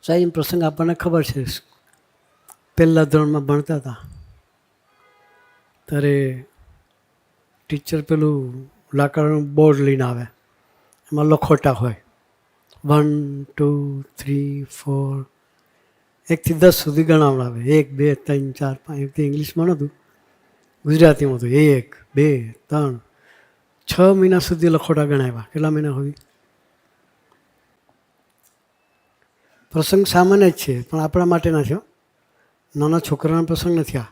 સાહેબ પ્રસંગ આપણને ખબર છે, પહેલા ધોરણમાં ભણતા હતા ત્યારે ટીચર પેલું લાકડાનું બોર્ડ લઈને આવે, એમાં લખોટા હોય 1 2 3 4, 1 થી 10 સુધી ગણાવડાવે, 1 2 3 4 5. એ ઇંગ્લિશમાં નહોતું, ગુજરાતીમાં હતું. 1 2 3 6 મહિના સુધી લખોટા ગણાવ્યા. કેટલા મહિના સુધી? પ્રસંગ સામાન્ય જ છે, પણ આપણા માટે નથી. નાના છોકરાના પ્રસંગ નથી આ.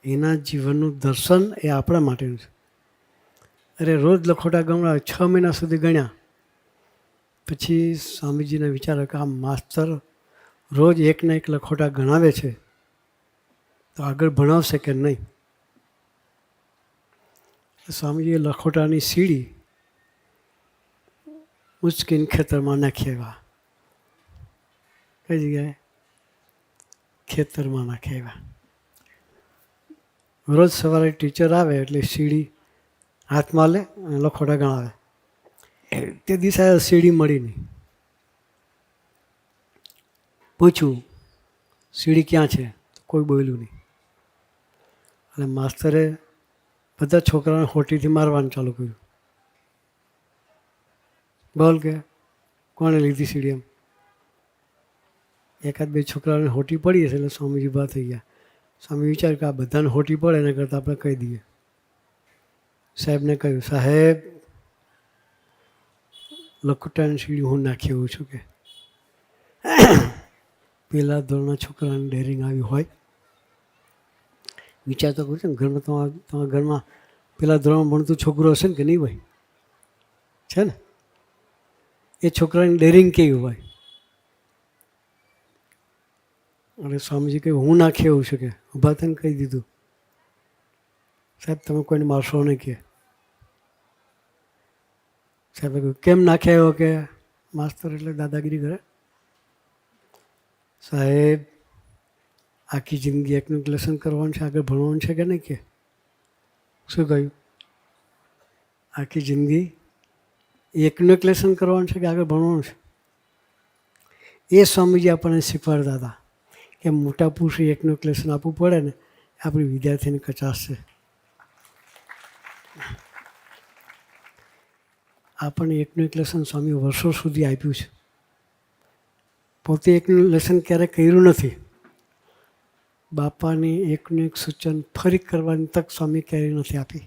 એના જીવનનું દર્શન એ આપણા માટેનું છે. અરે રોજ લખોટા ગણાવે, 6 મહિના સુધી ગણ્યા. પછી સ્વામીજીને વિચાર કે આ માસ્તર રોજ એકના એક લખોટા ગણાવે છે તો આગળ ભણાવશે કે નહીં. સ્વામીજીએ લખોટાની સીડી ઉચકીને ખેતરમાં નાખી આવ્યા. કઈ જગ્યાએ? ખેતરમાં નાખી આવ્યા. રોજ સવારે ટીચર આવે એટલે સીડી હાથમાં લે અને લખોટા ગણાવે. તે દિવસે સીડી મળી નહીં. પૂછ્યું સીડી ક્યાં છે? કોઈ બોલ્યું નહીં. અને માસ્તરે બધા છોકરાને હોટીથી મારવાનું ચાલુ કર્યું. બોલ કે કોણે લીધી સીડી? એમ એકાદ બે છોકરાઓને હોટી પડી હશે એટલે સ્વામીજી ઉભા થઈ ગયા. સ્વામી વિચાર કે આ બધાને હોટી પડે એના કરતાં આપણે કહી દઈએ. સાહેબને કહ્યું, સાહેબ લખોટાની સીડી હું નાખી આવું છું કે. પહેલા ધોરણના છોકરાને ડેરિંગ આવ્યું હોય. વિચાર તો કરું છું ને, ઘરમાં તમારા ઘરમાં પહેલા ધોરણમાં ભણતું છોકરો હશે ને કે નહીં ભાઈ? છે ને? એ છોકરાની ડેરિંગ કેવી હોય? અને સ્વામીજી કહ્યું હું નાખી આવું છું કે. ઊભા થઈને કહી દીધું, સાહેબ તમે કોઈને મારશો નહીં કે. સાહેબે કહ્યું કેમ નાખી આવ્યો કે? માસ્તર એટલે દાદાગીરી કરે. સાહેબ આખી જિંદગી એકનું એક લેસન કરવાનું છે, આગળ ભણવાનું છે કે નહીં કે. શું કહ્યું? આખી જિંદગી એકનું એક લેસન કરવાનું છે કે આગળ ભણવાનું છે? એ સ્વામીજી આપણને શીખવાડતા હતા કે મોટા પુરુષે એકનું એક લેસન આપવું પડે ને, આપણી વિદ્યાર્થીની કચાશ છે. આપણને એકનું એક લેસન સ્વામી વર્ષો સુધી આપ્યું છે. પોતે એકનું લેસન ક્યારેય કર્યું નથી. બાપાની એકનું એક સૂચન ફરી કરવાની તક સ્વામી ક્યારેય નથી આપી.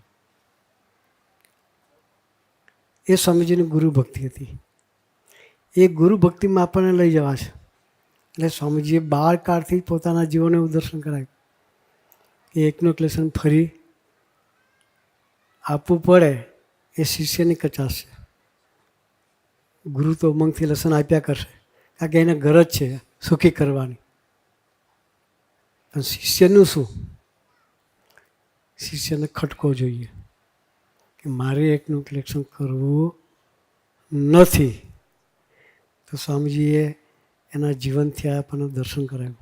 એ સ્વામીજીની ગુરુ ભક્તિ હતી. એ ગુરુ ભક્તિમાં આપણને લઈ જવા છે. એટલે સ્વામીજીએ બાળકાળથી પોતાના જીવનને એવું દર્શન કરાવ્યું કે એકનું એક લેસન ફરી આપવું પડે એ શિષ્યની કચાશ છે. ગુરુ તો ઉમંગથી લેસન આપ્યા કરશે, કારણ કે એને ગરજ છે સુખી કરવાની. પણ શિષ્યનું શું? શિષ્યને ખટકો જોઈએ કે મારે એકનું એક લેસન કરવું નથી. તો સ્વામીજીએ એના જીવનથી આપણને દર્શન કરાવ્યું.